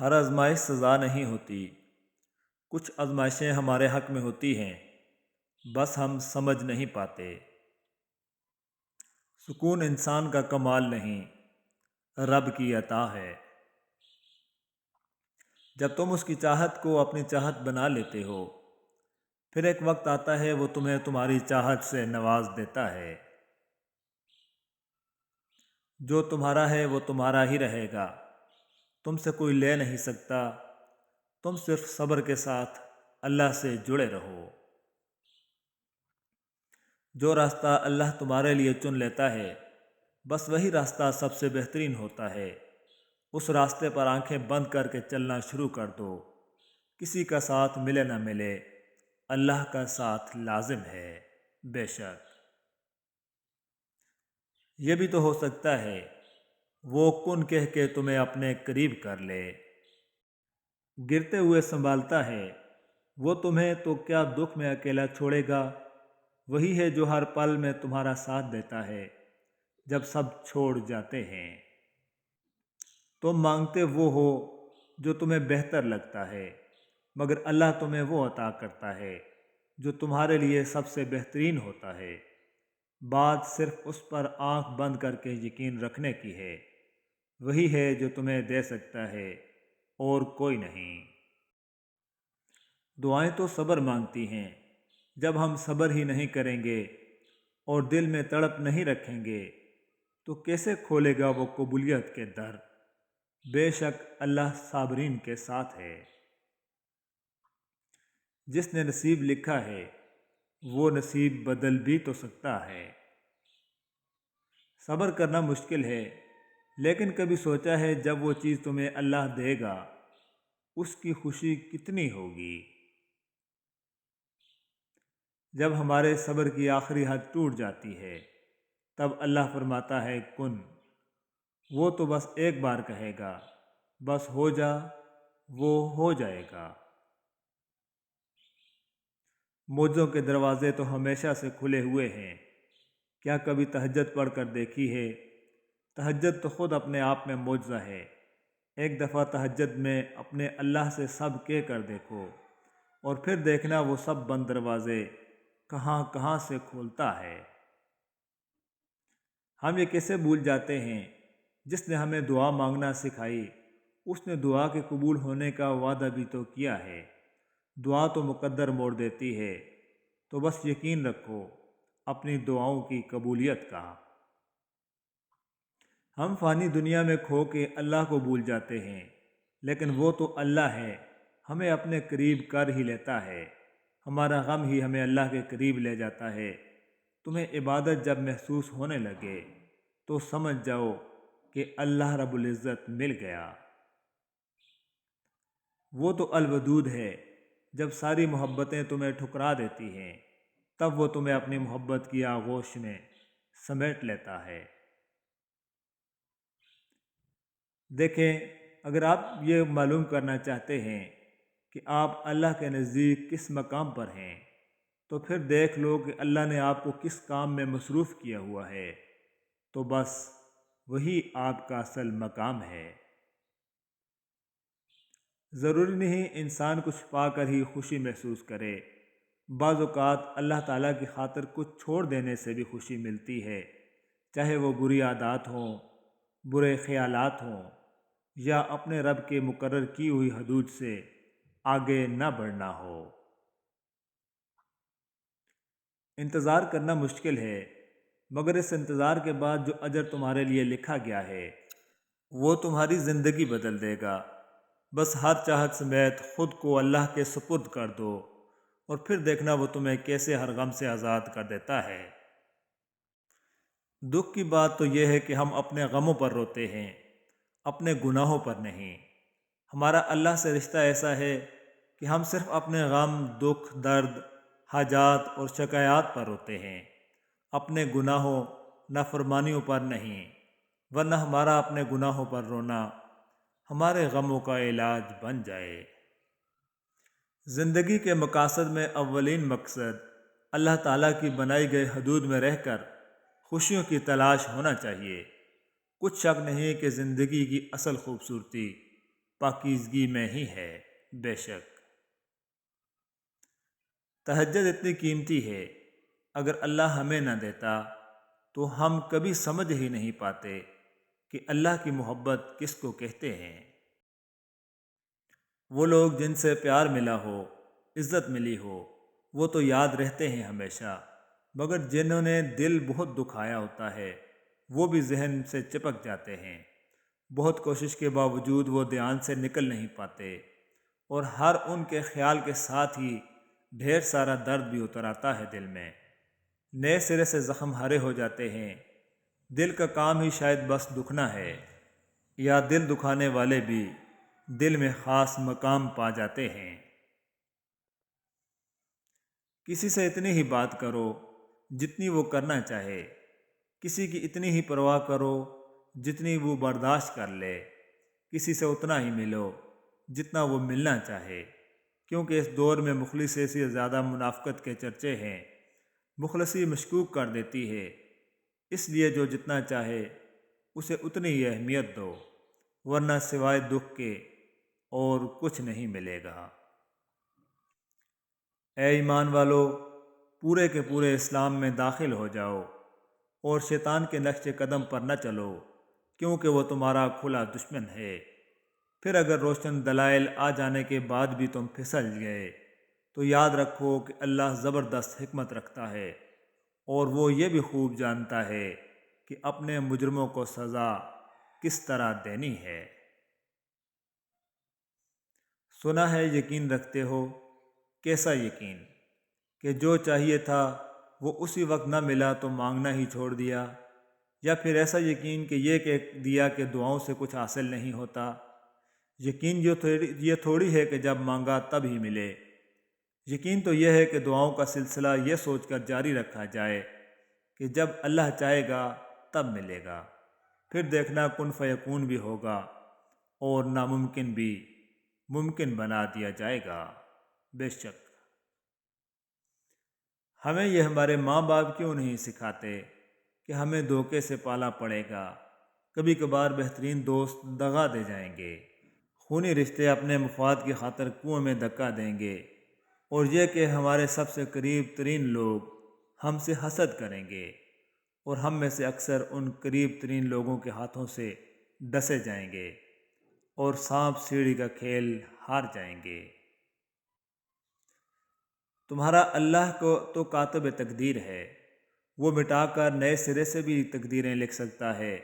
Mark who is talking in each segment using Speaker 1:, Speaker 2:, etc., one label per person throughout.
Speaker 1: ہر آزمائش سزا نہیں ہوتی۔ کچھ آزمائشیں ہمارے حق میں ہوتی ہیں، بس ہم سمجھ نہیں پاتے۔ سکون انسان کا کمال نہیں، رب کی عطا ہے۔ جب تم اس کی چاہت کو اپنی چاہت بنا لیتے ہو، پھر ایک وقت آتا ہے وہ تمہیں تمہاری چاہت سے نواز دیتا ہے۔ جو تمہارا ہے وہ تمہارا ہی رہے گا، تم سے کوئی لے نہیں سکتا۔ تم صرف صبر کے ساتھ اللہ سے جڑے رہو۔ جو راستہ اللہ تمہارے لیے چن لیتا ہے، بس وہی راستہ سب سے بہترین ہوتا ہے۔ اس راستے پر آنکھیں بند کر کے چلنا شروع کر دو۔ کسی کا ساتھ ملے نہ ملے، اللہ کا ساتھ لازم ہے۔ بے شک یہ بھی تو ہو سکتا ہے وہ کن کہہ کے تمہیں اپنے قریب کر لے۔ گرتے ہوئے سنبھالتا ہے وہ تمہیں، تو کیا دکھ میں اکیلا چھوڑے گا؟ وہی ہے جو ہر پل میں تمہارا ساتھ دیتا ہے جب سب چھوڑ جاتے ہیں۔ تم مانگتے وہ ہو جو تمہیں بہتر لگتا ہے، مگر اللہ تمہیں وہ عطا کرتا ہے جو تمہارے لیے سب سے بہترین ہوتا ہے۔ بات صرف اس پر آنکھ بند کر کے یقین رکھنے کی ہے۔ وہی ہے جو تمہیں دے سکتا ہے اور کوئی نہیں۔ دعائیں تو صبر مانگتی ہیں۔ جب ہم صبر ہی نہیں کریں گے اور دل میں تڑپ نہیں رکھیں گے تو کیسے کھولے گا وہ قبولیت کے در؟ بے شک اللہ صابرین کے ساتھ ہے۔ جس نے نصیب لکھا ہے وہ نصیب بدل بھی تو سکتا ہے۔ صبر کرنا مشکل ہے، لیکن کبھی سوچا ہے جب وہ چیز تمہیں اللہ دے گا اس کی خوشی کتنی ہوگی؟ جب ہمارے صبر کی آخری حد ٹوٹ جاتی ہے تب اللہ فرماتا ہے کن، وہ تو بس ایک بار کہے گا، بس ہو جا، وہ ہو جائے گا۔ معجزوں کے دروازے تو ہمیشہ سے کھلے ہوئے ہیں۔ کیا کبھی تہجد پڑھ کر دیکھی ہے؟ تہجد تو خود اپنے آپ میں معجزہ ہے۔ ایک دفعہ تہجد میں اپنے اللہ سے سب کہہ کر دیکھو، اور پھر دیکھنا وہ سب بند دروازے کہاں کہاں سے کھولتا ہے۔ ہم یہ کیسے بھول جاتے ہیں؟ جس نے ہمیں دعا مانگنا سکھائی اس نے دعا کے قبول ہونے کا وعدہ بھی تو کیا ہے۔ دعا تو مقدر موڑ دیتی ہے، تو بس یقین رکھو اپنی دعاؤں کی قبولیت کا۔ ہم فانی دنیا میں کھو کے اللہ کو بھول جاتے ہیں، لیکن وہ تو اللہ ہے، ہمیں اپنے قریب کر ہی لیتا ہے۔ ہمارا غم ہی ہمیں اللہ کے قریب لے جاتا ہے۔ تمہیں عبادت جب محسوس ہونے لگے تو سمجھ جاؤ کہ اللہ رب العزت مل گیا۔ وہ تو الودود ہے، جب ساری محبتیں تمہیں ٹھکرا دیتی ہیں تب وہ تمہیں اپنی محبت کی آغوش میں سمیٹ لیتا ہے۔ دیکھیں، اگر آپ یہ معلوم کرنا چاہتے ہیں کہ آپ اللہ کے نزدیک کس مقام پر ہیں، تو پھر دیکھ لو کہ اللہ نے آپ کو کس کام میں مصروف کیا ہوا ہے، تو بس وہی آپ کا اصل مقام ہے۔ ضروری نہیں انسان کچھ پا کر ہی خوشی محسوس کرے۔ بعض اوقات اللہ تعالیٰ کی خاطر کچھ چھوڑ دینے سے بھی خوشی ملتی ہے، چاہے وہ بری عادات ہوں، برے خیالات ہوں، یا اپنے رب کے مقرر کی ہوئی حدود سے آگے نہ بڑھنا ہو۔ انتظار کرنا مشکل ہے، مگر اس انتظار کے بعد جو اجر تمہارے لیے لکھا گیا ہے وہ تمہاری زندگی بدل دے گا۔ بس ہر چاہت سمیت خود کو اللہ کے سپرد کر دو، اور پھر دیکھنا وہ تمہیں کیسے ہر غم سے آزاد کر دیتا ہے۔ دکھ کی بات تو یہ ہے کہ ہم اپنے غموں پر روتے ہیں، اپنے گناہوں پر نہیں۔ ہمارا اللہ سے رشتہ ایسا ہے کہ ہم صرف اپنے غم، دکھ، درد، حاجات اور شکایات پر روتے ہیں، اپنے گناہوں، نافرمانیوں پر نہیں، ورنہ ہمارا اپنے گناہوں پر رونا ہمارے غموں کا علاج بن جائے۔ زندگی کے مقاصد میں اولین مقصد اللہ تعالیٰ کی بنائی گئی حدود میں رہ کر خوشیوں کی تلاش ہونا چاہیے۔ کچھ شک نہیں کہ زندگی کی اصل خوبصورتی پاکیزگی میں ہی ہے۔ بے شک تہجد اتنی قیمتی ہے، اگر اللہ ہمیں نہ دیتا تو ہم کبھی سمجھ ہی نہیں پاتے کہ اللہ کی محبت کس کو کہتے ہیں۔ وہ لوگ جن سے پیار ملا ہو، عزت ملی ہو، وہ تو یاد رہتے ہیں ہمیشہ، مگر جنہوں نے دل بہت دکھایا ہوتا ہے وہ بھی ذہن سے چپک جاتے ہیں۔ بہت کوشش کے باوجود وہ دھیان سے نکل نہیں پاتے، اور ہر ان کے خیال کے ساتھ ہی ڈھیر سارا درد بھی اتر آتا ہے دل میں۔ نئے سرے سے زخم ہرے ہو جاتے ہیں۔ دل کا کام ہی شاید بس دکھنا ہے، یا دل دکھانے والے بھی دل میں خاص مقام پا جاتے ہیں۔ کسی سے اتنی ہی بات کرو جتنی وہ کرنا چاہے، کسی کی اتنی ہی پرواہ کرو جتنی وہ برداشت کر لے، کسی سے اتنا ہی ملو جتنا وہ ملنا چاہے، کیونکہ اس دور میں مخلصی سے زیادہ منافقت کے چرچے ہیں۔ مخلصی مشکوک کر دیتی ہے، اس لیے جو جتنا چاہے اسے اتنی ہی اہمیت دو، ورنہ سوائے دکھ کے اور کچھ نہیں ملے گا۔ اے ایمان والو، پورے کے پورے اسلام میں داخل ہو جاؤ اور شیطان کے نقش قدم پر نہ چلو، کیونکہ وہ تمہارا کھلا دشمن ہے۔ پھر اگر روشن دلائل آ جانے کے بعد بھی تم پھسل گئے تو یاد رکھو کہ اللہ زبردست حکمت رکھتا ہے، اور وہ یہ بھی خوب جانتا ہے کہ اپنے مجرموں کو سزا کس طرح دینی ہے۔ سنا ہے یقین رکھتے ہو، کیسا یقین کہ جو چاہیے تھا وہ اسی وقت نہ ملا تو مانگنا ہی چھوڑ دیا، یا پھر ایسا یقین کہ یہ کہہ دیا کہ دعاؤں سے کچھ حاصل نہیں ہوتا۔ یقین یہ تھوڑی ہے کہ جب مانگا تب ہی ملے۔ یقین تو یہ ہے کہ دعاؤں کا سلسلہ یہ سوچ کر جاری رکھا جائے کہ جب اللہ چاہے گا تب ملے گا، پھر دیکھنا کن فیکون بھی ہوگا اور ناممکن بھی ممکن بنا دیا جائے گا۔ بے شک ہمیں یہ ہمارے ماں باپ کیوں نہیں سکھاتے کہ ہمیں دھوکے سے پالا پڑے گا، کبھی کبھار بہترین دوست دغا دے جائیں گے، خونی رشتے اپنے مفاد کی خاطر کنویں میں دھکا دیں گے، اور یہ کہ ہمارے سب سے قریب ترین لوگ ہم سے حسد کریں گے، اور ہم میں سے اکثر ان قریب ترین لوگوں کے ہاتھوں سے ڈسے جائیں گے، اور سانپ سیڑھی کا کھیل ہار جائیں گے۔ تمہارا اللہ کو تو کاتب تقدیر ہے، وہ مٹا کر نئے سرے سے بھی تقدیریں لکھ سکتا ہے۔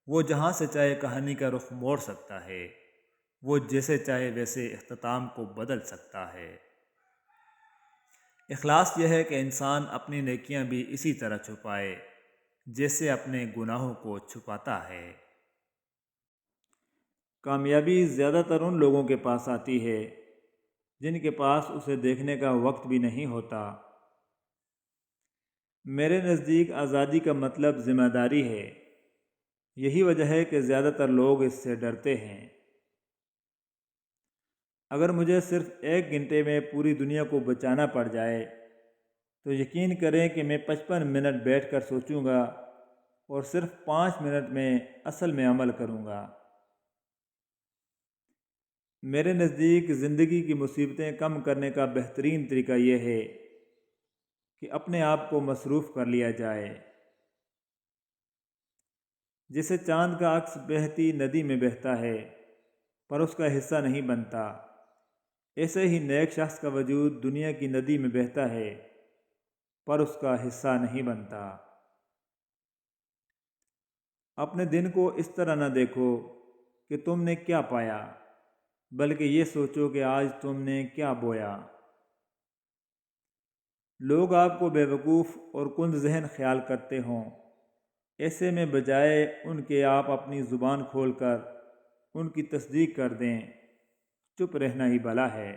Speaker 1: وہ جہاں سے چاہے کہانی کا رخ موڑ سکتا ہے، وہ جیسے چاہے ویسے اختتام کو بدل سکتا ہے۔ اخلاص یہ ہے کہ انسان اپنی نیکیاں بھی اسی طرح چھپائے جیسے اپنے گناہوں کو چھپاتا ہے۔ کامیابی زیادہ تر ان لوگوں کے پاس آتی ہے جن کے پاس اسے دیکھنے کا وقت بھی نہیں ہوتا۔ میرے نزدیک آزادی کا مطلب ذمہ داری ہے، یہی وجہ ہے کہ زیادہ تر لوگ اس سے ڈرتے ہیں۔ اگر مجھے صرف 1 گھنٹے میں پوری دنیا کو بچانا پڑ جائے تو یقین کریں کہ میں 55 منٹ بیٹھ کر سوچوں گا اور صرف 5 منٹ میں اصل میں عمل کروں گا۔ میرے نزدیک زندگی کی مصیبتیں کم کرنے کا بہترین طریقہ یہ ہے کہ اپنے آپ کو مصروف کر لیا جائے۔ جیسے چاند کا عکس بہتی ندی میں بہتا ہے پر اس کا حصہ نہیں بنتا، ایسے ہی نیک شخص کا وجود دنیا کی ندی میں بہتا ہے پر اس کا حصہ نہیں بنتا۔ اپنے دن کو اس طرح نہ دیکھو کہ تم نے کیا پایا، بلکہ یہ سوچو کہ آج تم نے کیا بویا۔ لوگ آپ کو بیوقوف اور کند ذہن خیال کرتے ہوں، ایسے میں بجائے ان کے آپ اپنی زبان کھول کر ان کی تصدیق کر دیں، چپ رہنا ہی بھلا ہے۔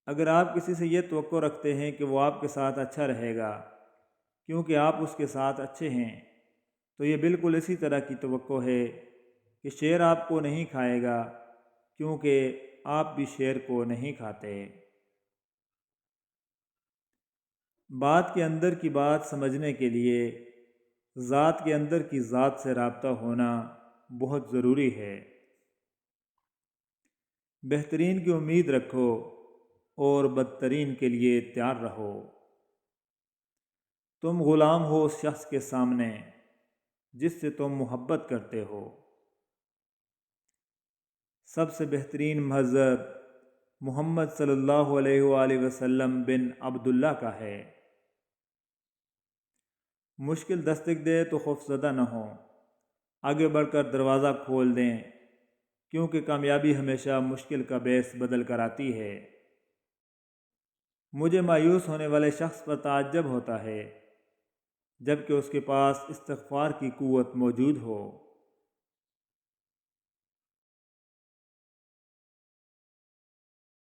Speaker 1: اگر آپ کسی سے یہ توقع رکھتے ہیں کہ وہ آپ کے ساتھ اچھا رہے گا کیونکہ آپ اس کے ساتھ اچھے ہیں، تو یہ بالکل اسی طرح کی توقع ہے کہ شیر آپ کو نہیں کھائے گا کیونکہ آپ بھی شیر کو نہیں کھاتے۔ بات کے اندر کی بات سمجھنے کے لیے ذات کے اندر کی ذات سے رابطہ ہونا بہت ضروری ہے۔ بہترین کی امید رکھو اور بدترین کے لیے تیار رہو۔ تم غلام ہو اس شخص کے سامنے جس سے تم محبت کرتے ہو۔ سب سے بہترین مہذب محمد صلی اللہ علیہ وآلہ وسلم بن عبداللہ کا ہے۔ مشکل دستک دے تو خوفزدہ نہ ہو، آگے بڑھ کر دروازہ کھول دیں، کیونکہ کامیابی ہمیشہ مشکل کا باعث بدل کر آتی ہے۔ مجھے مایوس ہونے والے شخص پر تعجب ہوتا ہے جب کہ اس کے پاس استغفار کی قوت موجود ہو۔